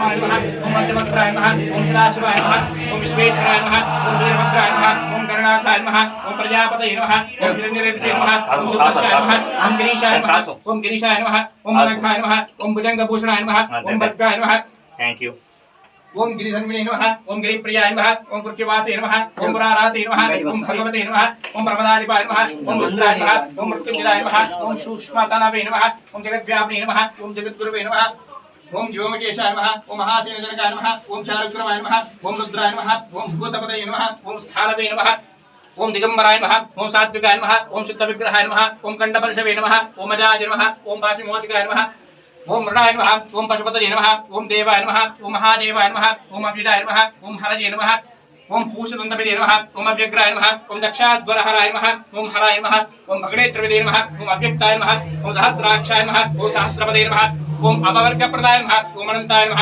महादेवाय नमः ओम मध्यमक्राय नमः ओम सदाशिवाय नमः ओम विश्वेश्वराय नमः ओम वीरभद्राय नमः ओम गणनाथाय नमः ओम प्रजापतये नमः ओम हिरण्यरेतसे नमः ओम दुर्दर्शाय नमः ओम गिरीशाय नमः ओम अनघाय नमः ओम भुजंगभूषणाय नमः ओम भद्राय नमः थैंक यू ओम गिरिधर्मिणे नमः ओम गिरिप्रियाय नमः ओम पृथ्वीवासे नमः ओम पुराराते नमः ओम भगवते नमः ओम प्रमदाधिपाय नमः ओम रुद्राय नमः ओम मृत्युंजयाय नमः ओम सूक्ष्मतनवे नमः ओम जगद्व्यापिने नमः ओम जगद्गुरुवे नमः ओम व्योमकेशाय नमः ओम महासेनजनकाय नमः ओम चारुक्रमाय नमः ओम रुद्राय नमः ओम भूतपतये नमः ओम स्थानवे नमः ओम दिगंबराय नमः ओम सात्विकाय नमः ओम शुद्धविग्रहाय नमः ओम कंडपर्शवे नमः ओम अजाय नमः ओम वासिमोचकाय नमः ओम मृणाय नमः ओम पशुपतये नमः ओम देवाय नमः ओम महादेवाय नमः ओम अभिराय नमः ओम हरये नमः ओम पूषदन्तपदये नमः ओम अव्यग्राय नमः ओम दक्षाध्वरहराय नमः ओम हराय नमः ओम भगणेत्रपदये नमः ओम अव्यक्ताय नमः ओम सहस्राक्षाय नमः ओम सहस्रपदये नमः ओम अपवर्गप्रदाय नमः ओम अनंताय नमः।